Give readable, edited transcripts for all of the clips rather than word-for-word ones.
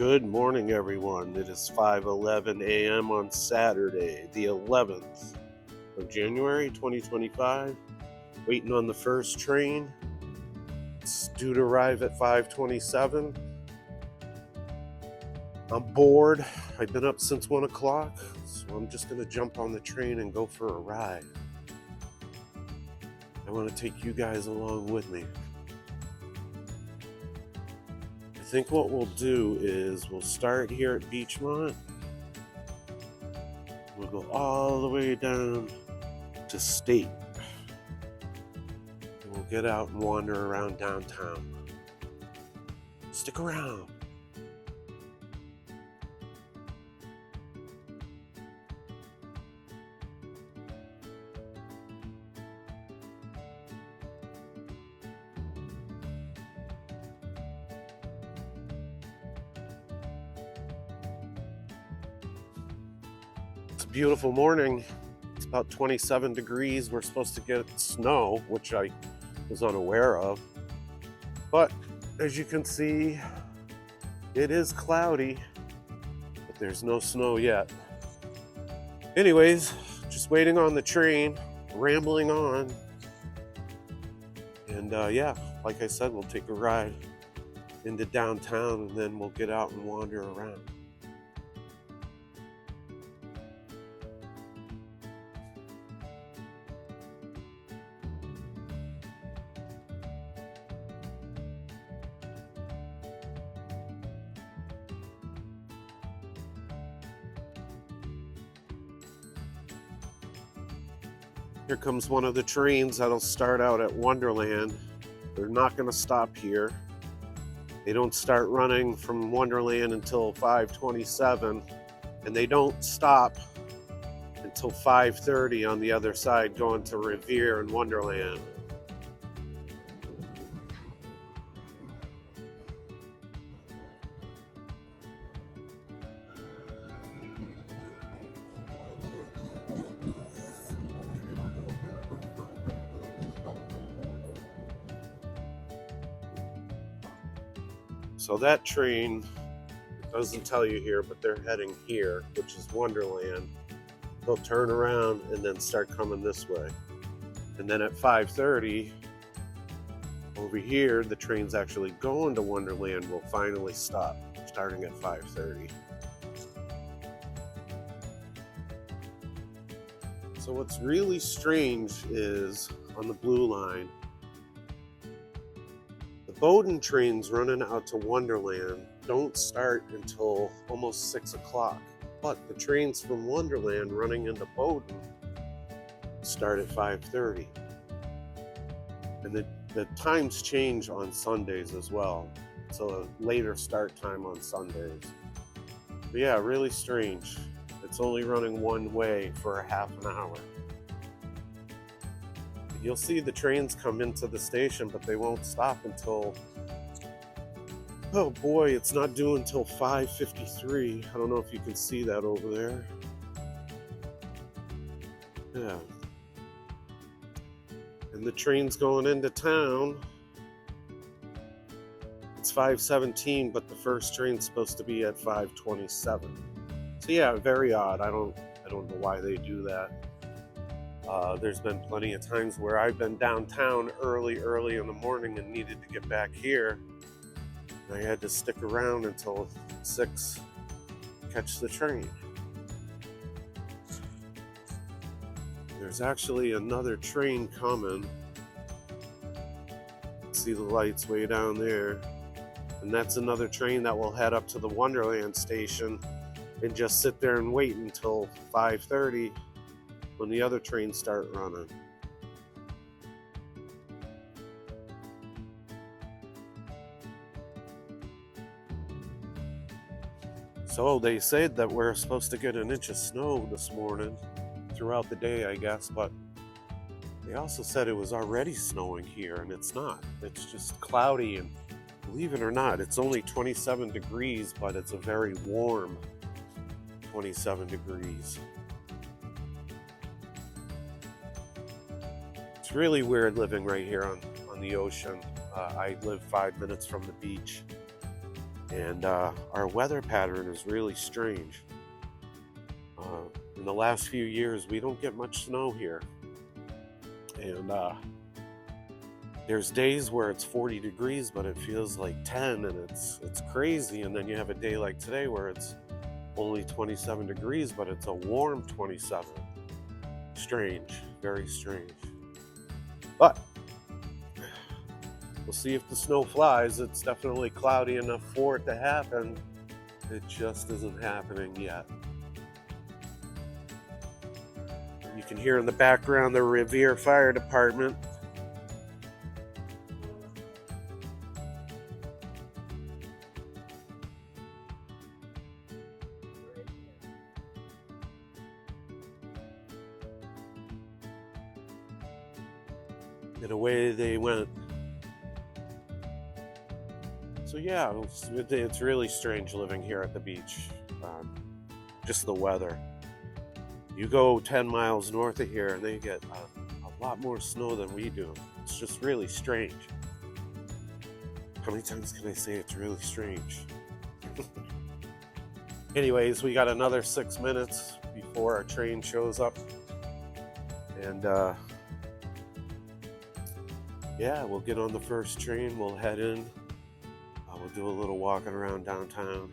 Good morning, everyone. It is 5:11 a.m. on Saturday, the 11th of January, 2025. Waiting on the first train. It's due to arrive at 5:27. I'm bored. I've been up since 1 o'clock, so I'm just going to jump on the train and go for a ride. I want to take you guys along with me. I think what we'll do is we'll start here at Beachmont. We'll go all the way down to State. And we'll get out and wander around downtown. Stick around. It's a beautiful morning. It's about 27 degrees. We're supposed to get snow, which I was unaware of. But as you can see, it is cloudy, but there's no snow yet. Anyways, just waiting on the train, rambling on. And like I said, we'll take a ride into downtown and then we'll get out and wander around. Here comes one of the trains that'll start out at Wonderland. They're not going to stop here. They don't start running from Wonderland until 5:27, and they don't stop until 5:30 on the other side going to Revere and Wonderland. So that train, it doesn't tell you here, but they're heading here, which is Wonderland. They'll turn around and then start coming this way. And then at 5:30, over here, the train's actually going to Wonderland will finally stop, starting at 5:30. So what's really strange is on the blue line, the Bowdoin trains running out to Wonderland don't start until almost 6 o'clock. But the trains from Wonderland running into Bowdoin start at 5:30. And the times change on Sundays as well. So a later start time on Sundays. But yeah, really strange. It's only running one way for a half an hour. You'll see the trains come into the station, but they won't stop until, oh boy, it's not due until 5:53. I don't know if you can see that over there. Yeah. And the train's going into town. It's 5:17, but the first train's supposed to be at 5:27. So yeah, very odd. I don't know why they do that. There's been plenty of times where I've been downtown early in the morning and needed to get back here. And I had to stick around until 6 to catch the train. There's actually another train coming. See the lights way down there. And that's another train that will head up to the Wonderland station and just sit there and wait until 5:30 when the other trains start running. So they said that we're supposed to get an inch of snow this morning throughout the day, I guess, but they also said it was already snowing here, and it's not. It's just cloudy, and believe it or not, it's only 27 degrees, but it's a very warm 27 degrees. It's really weird living right here on the ocean. I live 5 minutes from the beach. And our weather pattern is really strange. In the last few years, we don't get much snow here. And there's days where it's 40 degrees, but it feels like 10, and it's crazy. And then you have a day like today where it's only 27 degrees, but it's a warm 27. Strange, very strange. But we'll see if the snow flies. It's definitely cloudy enough for it to happen. It just isn't happening yet. You can hear in the background the Revere Fire Department. And away they went. So yeah, it's really strange living here at the beach. Just the weather. You go 10 miles north of here and they get a lot more snow than we do. It's just really strange. How many times can I say it's really strange? Anyways, we got another 6 minutes before our train shows up. And yeah, we'll get on the first train, we'll head in. We'll do a little walking around downtown.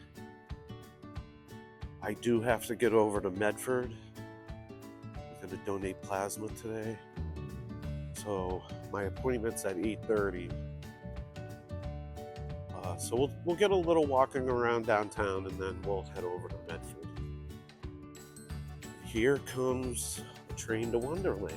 I do have to get over to Medford. I'm going to donate plasma today. So my appointment's at 8:30. So we'll get a little walking around downtown and then we'll head over to Medford. Here comes a train to Wonderland.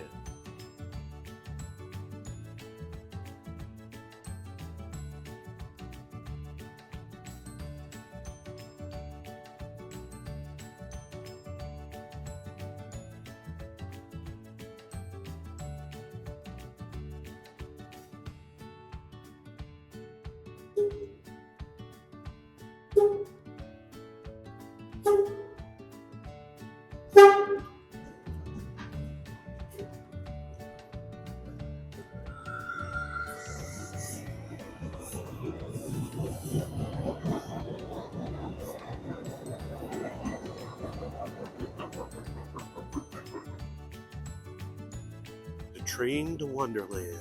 The train to Wonderland.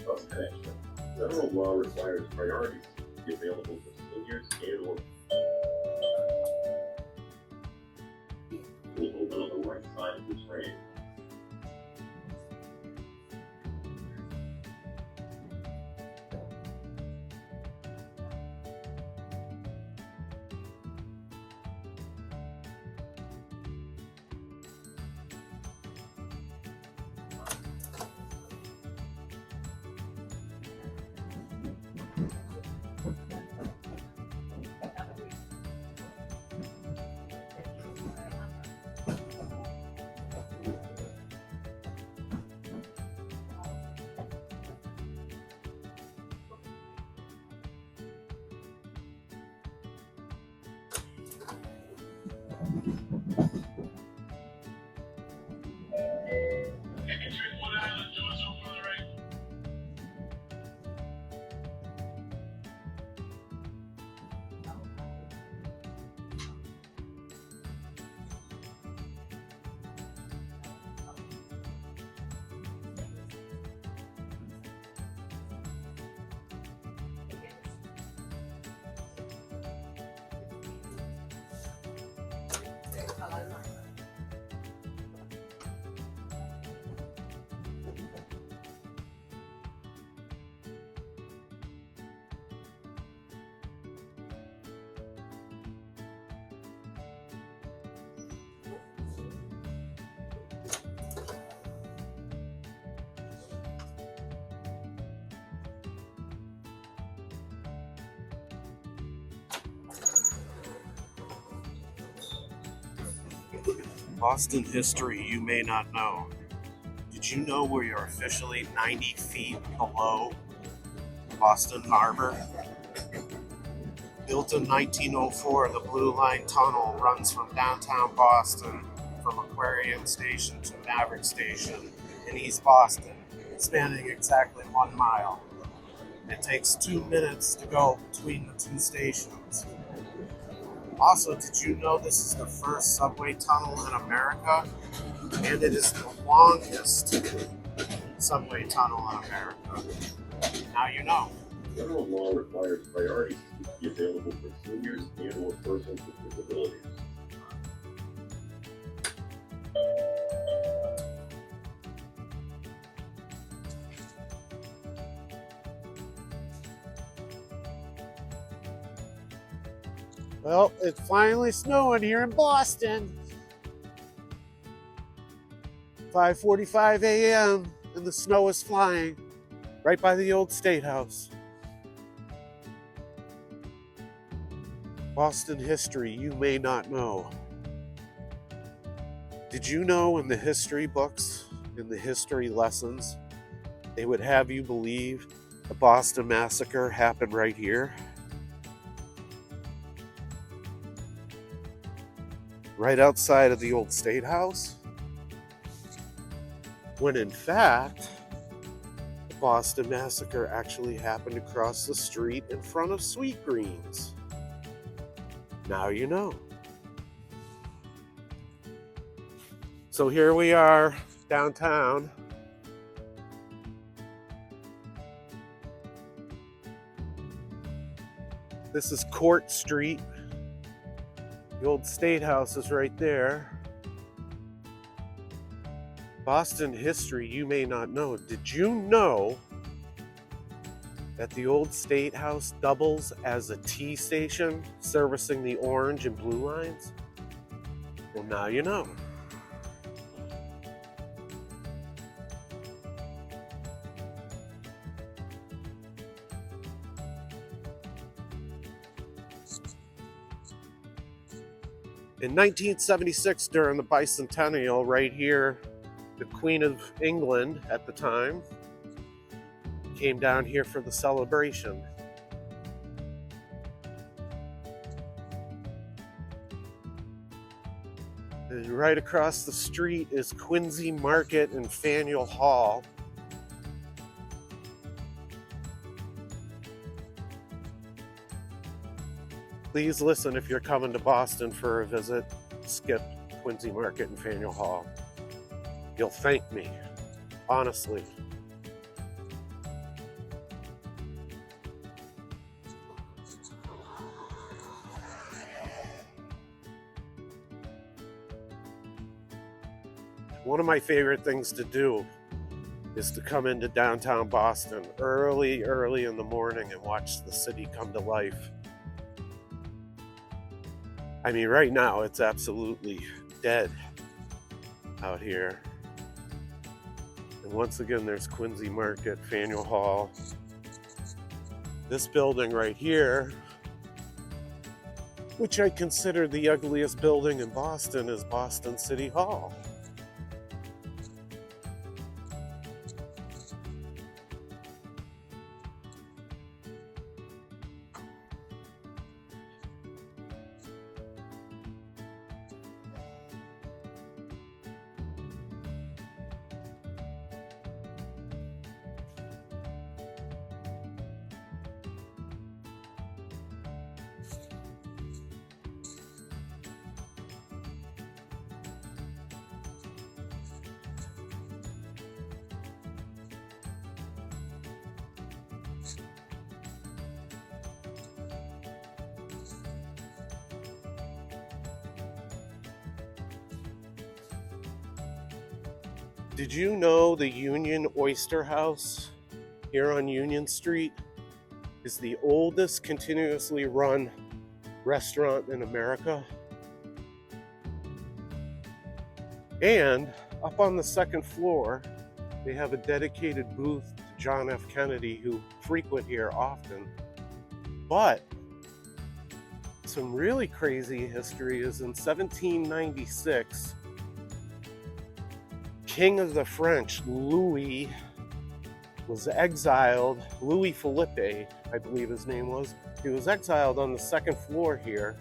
Bus connection. Federal law requires priorities to be available for seniors and or will open on the right side of the train. Boston history you may not know. Did you know we are officially 90 feet below Boston Harbor? Built in 1904, the Blue Line Tunnel runs from downtown Boston, from Aquarium Station to Maverick Station in East Boston, spanning exactly 1 mile. It takes 2 minutes to go between the two stations. Also, did you know this is the first subway tunnel in America? And it is the longest subway tunnel in America. Now you know. Federal law requires priority to be available for seniors and/or persons with disabilities. Well, it's finally snowing here in Boston. 5:45 a.m. and the snow is flying right by the old State House. Boston history you may not know. Did you know in the history books, in the history lessons, they would have you believe the Boston Massacre happened right here? Right outside of the old State House? When in fact, the Boston Massacre actually happened across the street in front of Sweetgreens. Now you know. So here we are downtown. This is Court Street. The old State House is right there. Boston history you may not know. Did you know that the old State House doubles as a T station servicing the Orange and Blue lines? Well, now you know. In 1976, during the bicentennial, right here, the Queen of England at the time came down here for the celebration. And right across the street is Quincy Market and Faneuil Hall. Please listen if you're coming to Boston for a visit. Skip Quincy Market and Faneuil Hall. You'll thank me, honestly. One of my favorite things to do is to come into downtown Boston early in the morning and watch the city come to life. I mean, right now it's absolutely dead out here. And once again, there's Quincy Market, Faneuil Hall. This building right here, which I consider the ugliest building in Boston, is Boston City Hall. Did you know the Union Oyster House here on Union Street is the oldest continuously run restaurant in America? And up on the second floor, they have a dedicated booth to John F. Kennedy, who frequent here often. But some really crazy history is in 1796, king of the French, Louis, was exiled. Louis Philippe, I believe his name was. He was exiled on the second floor here.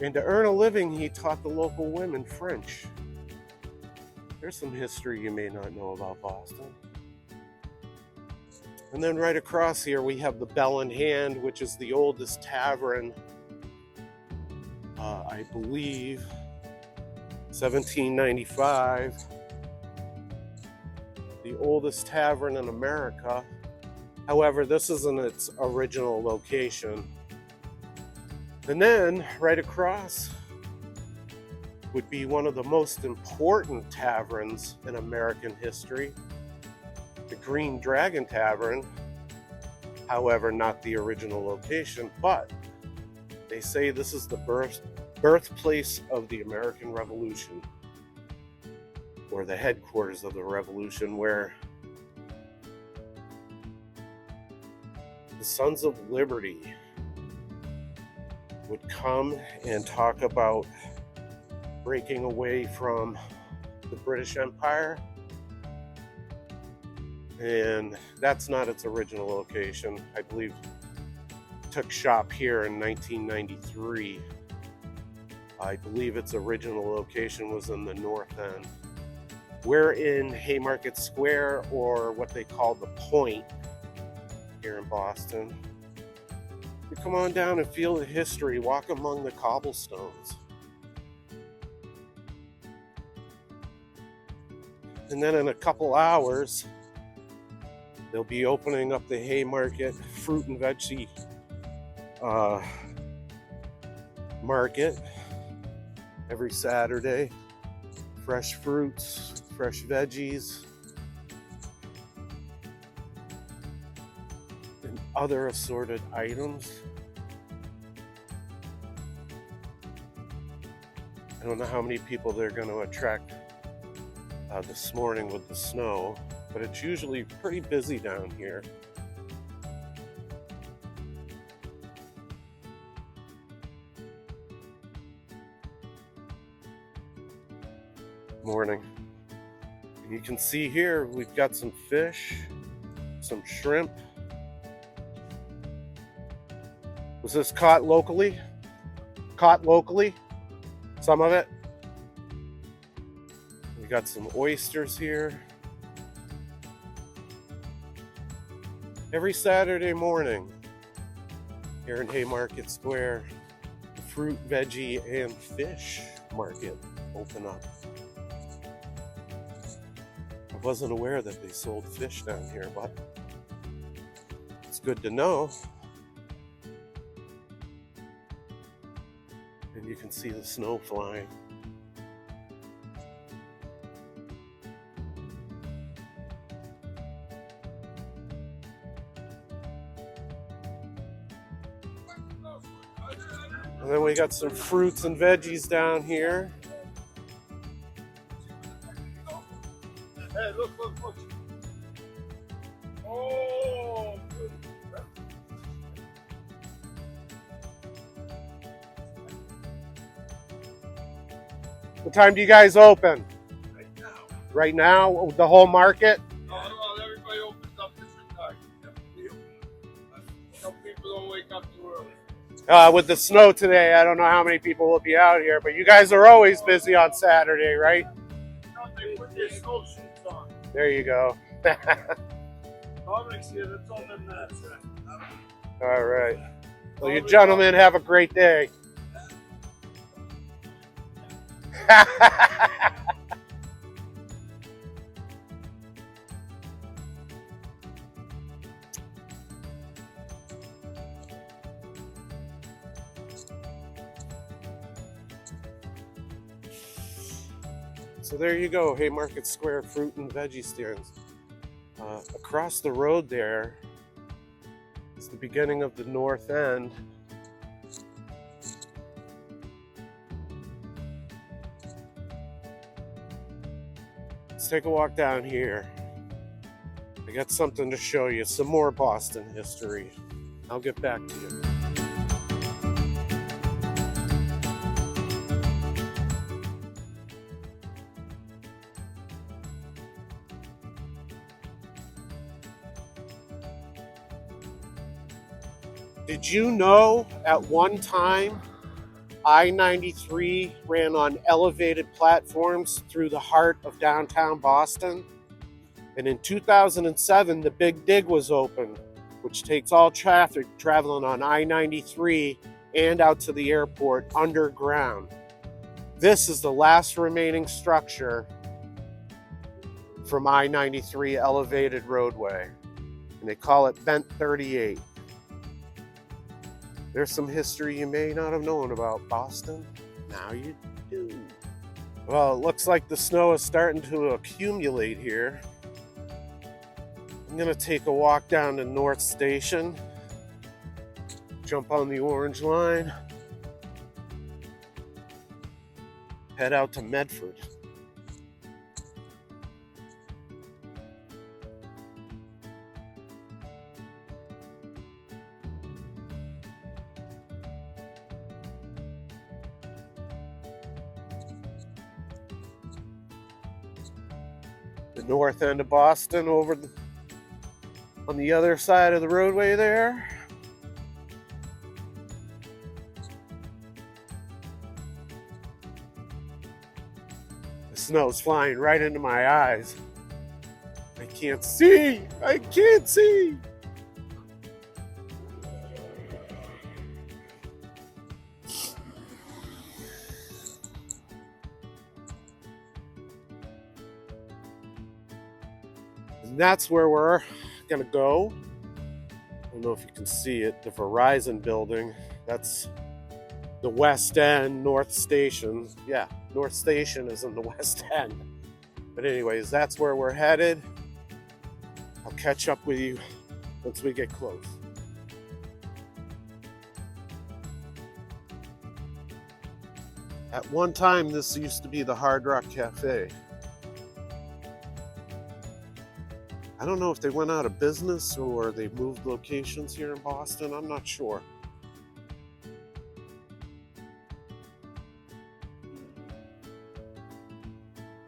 And to earn a living, he taught the local women French. There's some history you may not know about Boston. And then right across here, we have the Bell in Hand, which is the oldest tavern, I believe, 1795. The oldest tavern in America. However, this isn't its original location. And then right across would be one of the most important taverns in American history, the Green Dragon Tavern. However, not the original location, but they say this is the birthplace of the American Revolution, or the headquarters of the revolution, where the Sons of Liberty would come and talk about breaking away from the British Empire. And that's not its original location. I believe it took shop here in 1993. I believe its original location was in the North End. We're in Haymarket Square, or what they call the Point here in Boston. You come on down and feel the history, walk among the cobblestones. And then in a couple hours, they'll be opening up the Haymarket fruit and veggie market every Saturday. Fresh fruits, fresh veggies, and other assorted items. I don't know how many people they're going to attract this morning with the snow, but it's usually pretty busy down here. Morning. And you can see here we've got some fish, some shrimp. Was this caught locally? Caught locally? Some of it? We got some oysters here. Every Saturday morning here in Haymarket Square, the fruit, veggie, and fish market open up. I wasn't aware that they sold fish down here, but it's good to know. And you can see the snow flying. And then we got some fruits and veggies down here. Hey, look. Oh, good. What time do you guys open? Right now. Right now, the whole market? No, everybody opens up different times. Some people don't wake up too early. With the snow today, I don't know how many people will be out here, but you guys are always busy on Saturday, right? No, they put their snowsuits on. There you go. Dominic's here, that's all that matters. All right. Well, you gentlemen have a great day. So there you go, Haymarket Square fruit and veggie stands. Across the road there is the beginning of the North End. Let's take a walk down here. I got something to show you, some more Boston history. I'll get back to you. Did you know at one time I-93 ran on elevated platforms through the heart of downtown Boston? And in 2007, the Big Dig was opened, which takes all traffic traveling on I-93 and out to the airport underground. This is the last remaining structure from I-93 elevated roadway, and they call it Bent 38. There's some history you may not have known about Boston. Now you do. Well, it looks like the snow is starting to accumulate here. I'm gonna take a walk down to North Station, jump on the Orange Line, head out to Medford. The north end of Boston on the other side of the roadway there. The snow's flying right into my eyes. I can't see! I can't see! And that's where we're gonna go. I don't know if you can see it, the Verizon building. That's the West End, North Station. Yeah, North Station is in the West End. But anyways, that's where we're headed. I'll catch up with you once we get close. At one time, this used to be the Hard Rock Cafe. I don't know if they went out of business or they moved locations here in Boston. I'm not sure.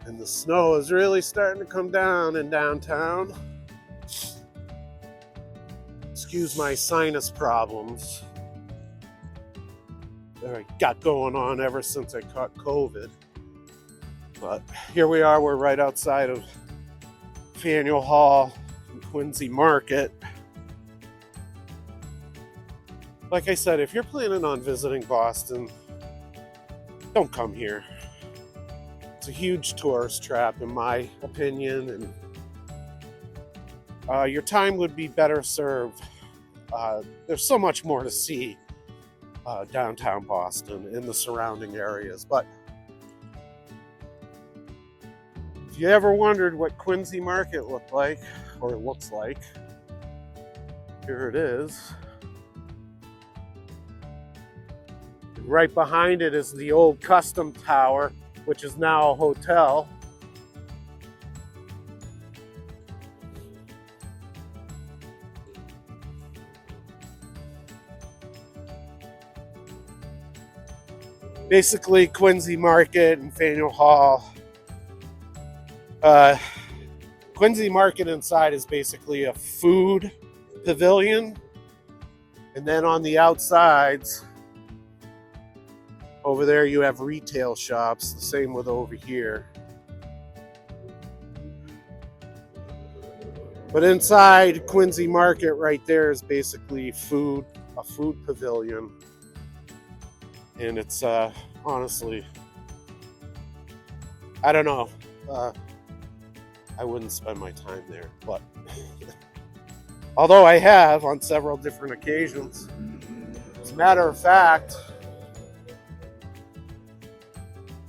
And the snow is really starting to come down in downtown. Excuse my sinus problems that I got going on ever since I caught COVID. But here we are, we're right outside of Faneuil Hall and Quincy Market. Like I said, if you're planning on visiting Boston, don't come here. It's a huge tourist trap, in my opinion, and your time would be better served. There's so much more to see downtown Boston and the surrounding areas. But if you ever wondered what Quincy Market looked like, or looks like, here it is. Right behind it is the old Custom Tower, which is now a hotel. Basically, Quincy Market and Faneuil Hall. Quincy Market inside is basically a food pavilion, and then on the outsides over there you have retail shops, the same with over here. But inside Quincy Market right there is basically a food pavilion, and it's honestly, I don't know, I wouldn't spend my time there, but although I have on several different occasions. As a matter of fact,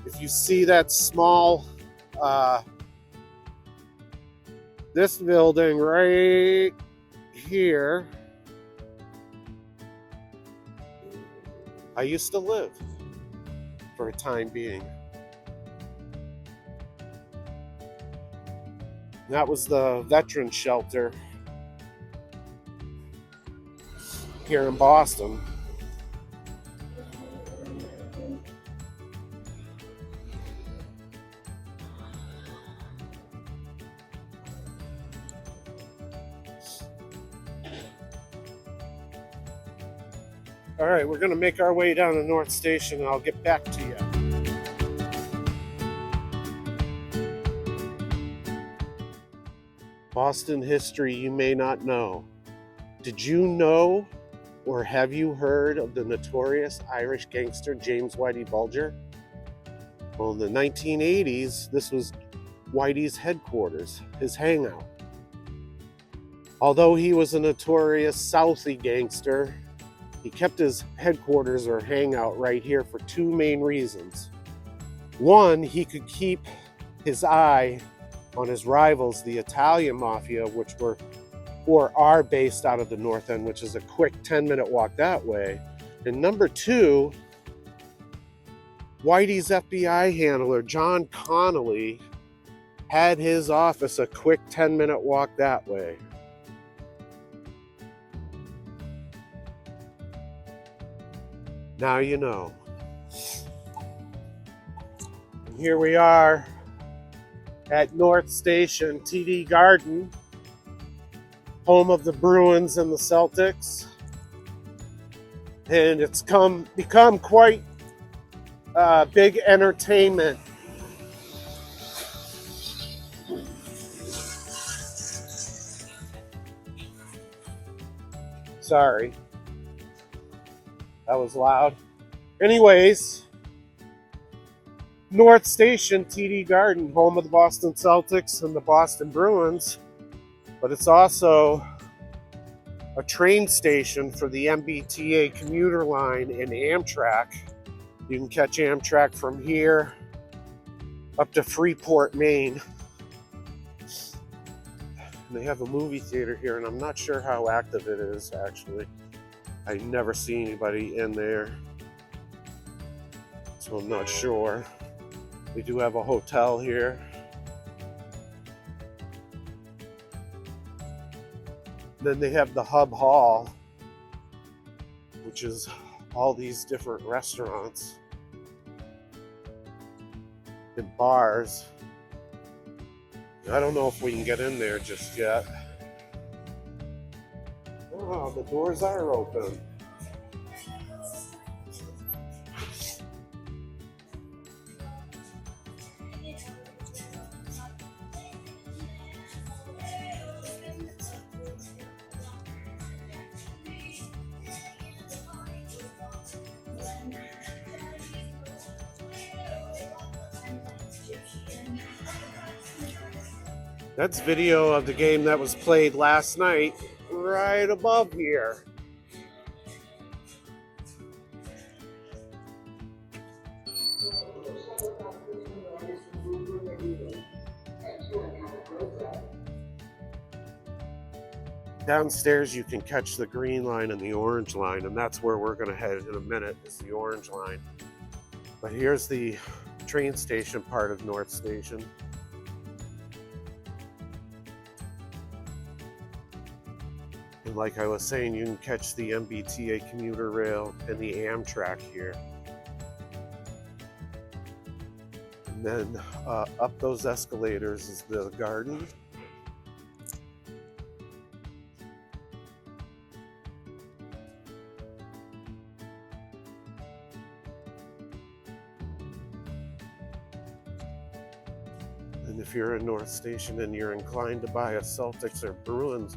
if you see that small, this building right here, I used to live for a time being. That was the veteran shelter here in Boston. All right, we're going to make our way down to North Station, and I'll get back to you. Boston history you may not know. Did you know or have you heard of the notorious Irish gangster James Whitey Bulger? Well, in the 1980s, this was Whitey's headquarters, his hangout. Although he was a notorious Southie gangster, he kept his headquarters or hangout right here for two main reasons. One, he could keep his eye on his rivals, the Italian Mafia, which were or are based out of the North End, which is a quick 10-minute walk that way. And number two, Whitey's FBI handler, John Connolly, had his office a quick 10-minute walk that way. Now you know. And here we are at North Station, TD Garden, home of the Bruins and the Celtics. And it's become quite big entertainment. Sorry. That was loud. Anyways, North Station, TD Garden, home of the Boston Celtics and the Boston Bruins. But it's also a train station for the MBTA commuter line and Amtrak. You can catch Amtrak from here up to Freeport, Maine. And they have a movie theater here, and I'm not sure how active it is, actually. I never see anybody in there, so I'm not sure. They do have a hotel here. Then they have the Hub Hall, which is all these different restaurants and bars. I don't know if we can get in there just yet. Oh, the doors are open. That's video of the game that was played last night, right above here. Downstairs you can catch the green line and the orange line, and that's where we're going to head in a minute, is the orange line. But here's the train station part of North Station. And like I was saying, you can catch the MBTA commuter rail and the Amtrak here. And then up those escalators is the garden. And if you're in North Station and you're inclined to buy a Celtics or Bruins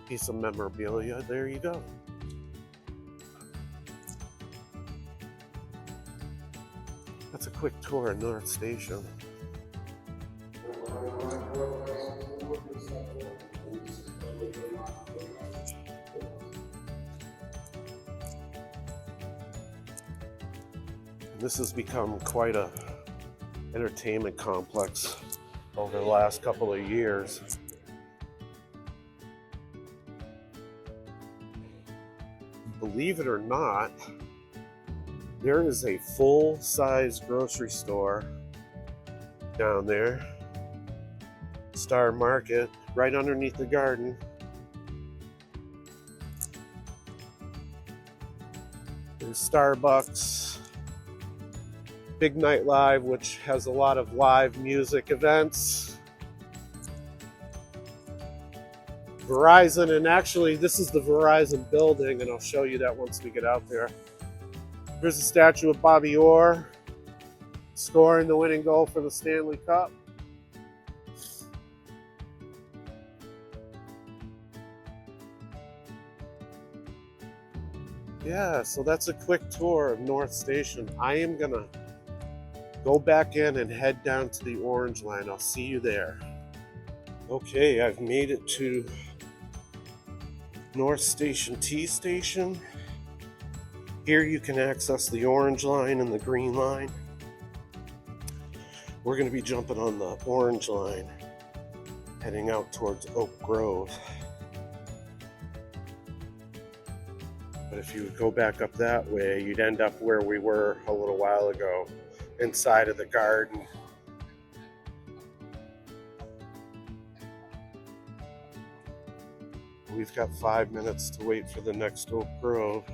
piece of memorabilia, there you go. That's a quick tour of North Station. This has become quite a entertainment complex over the last couple of years. Believe it or not, there is a full-size grocery store down there, Star Market, right underneath the garden. There's Starbucks, Big Night Live, which has a lot of live music events. Verizon, and actually this is the Verizon building, and I'll show you that once we get out there. Here's a statue of Bobby Orr scoring the winning goal for the Stanley Cup. Yeah, so that's a quick tour of North Station. I am gonna go back in and head down to the Orange Line. I'll see you there. Okay, I've made it to North Station T Station. Here you can access the Orange Line and the Green Line. We're going to be jumping on the Orange Line, heading out towards Oak Grove. But if you would go back up that way, you'd end up where we were a little while ago, inside of the garden. We've got 5 minutes to wait for the next Oak Grove.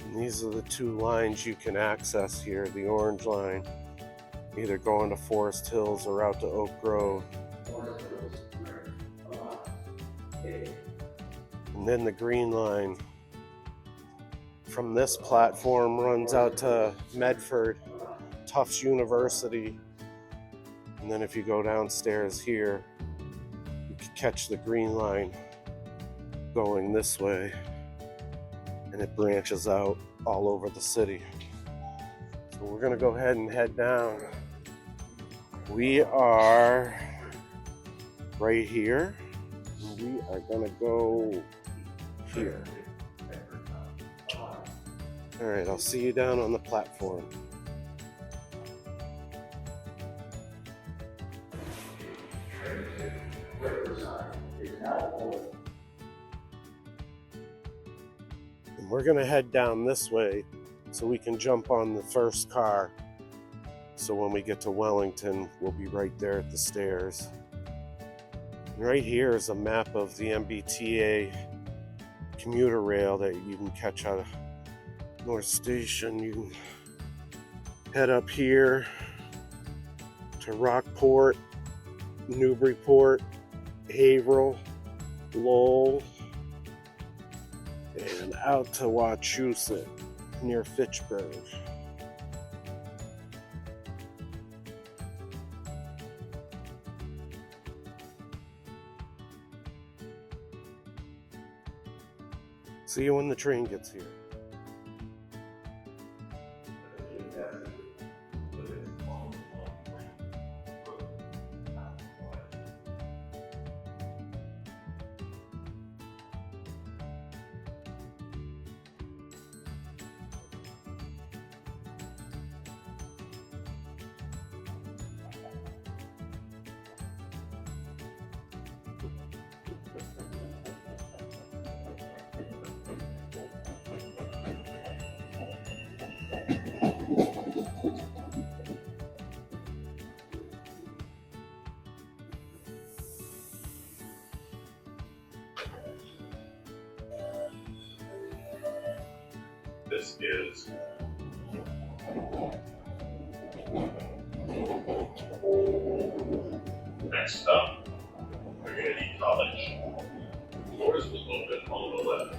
And these are the two lines you can access here, the Orange Line, either going to Forest Hills or out to Oak Grove. And then the Green Line from this platform runs out to Medford, Tufts University. And then if you go downstairs here, you can catch the Green Line going this way. And it branches out all over the city. So we're gonna go ahead and head down. We are right here. And we are gonna go here. All right, I'll see you down on the platform. And we're gonna head down this way so we can jump on the first car. So when we get to Wellington, we'll be right there at the stairs. And right here is a map of the MBTA commuter rail that you can catch out of North Station. You can head up here to Rockport, Newburyport, Haverhill, Lowell, and out to Wachusett near Fitchburg. See you when the train gets here. This is next up, Community College. Doors will open on the left.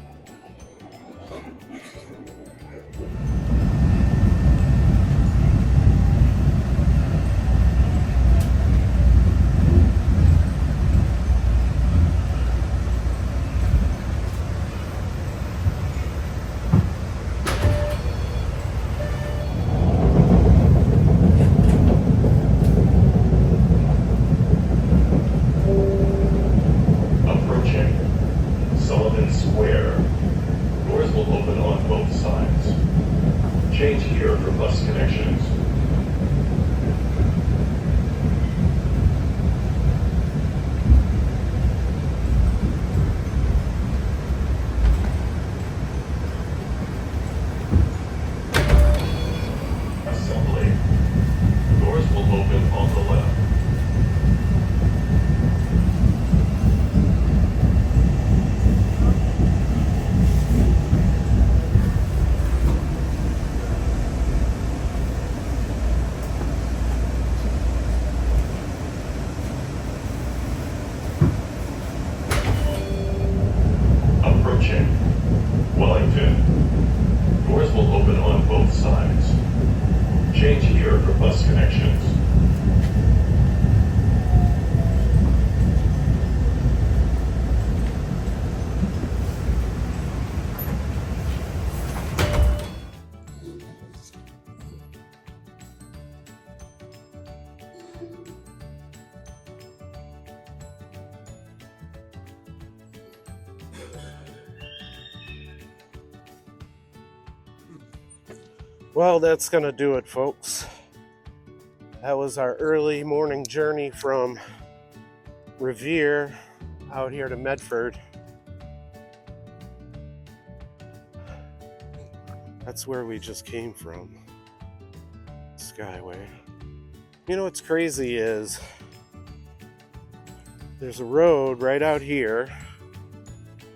Change here for bus connections. Assembly. Doors will open on the left. bus connections. Well, that's going to do it, folks. That was our early morning journey from Revere out here to Medford. That's where we just came from, Skyway. You know what's crazy is there's a road right out here,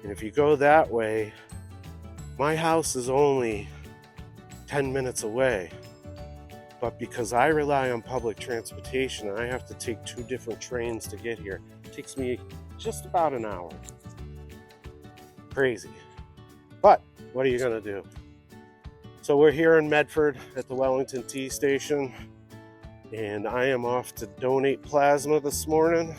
and if you go that way, my house is only 10 minutes away. But because I rely on public transportation, I have to take 2 different trains to get here. It takes me just about an hour. Crazy. But what are you gonna do? So we're here in Medford at the Wellington T station, and I am off to donate plasma this morning.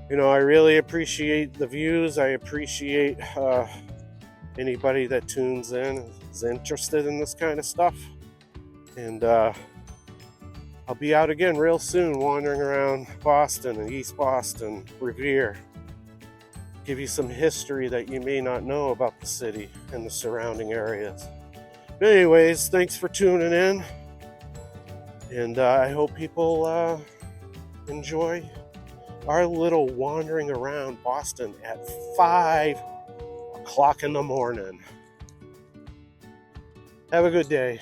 You know, I really appreciate the views. I appreciate anybody that tunes in is interested in this kind of stuff. And I'll be out again real soon, wandering around Boston and East Boston, Revere. Give you some history that you may not know about the city and the surrounding areas. But anyways, thanks for tuning in. And I hope people enjoy our little wandering around Boston at 5 o'clock in the morning. Have a good day.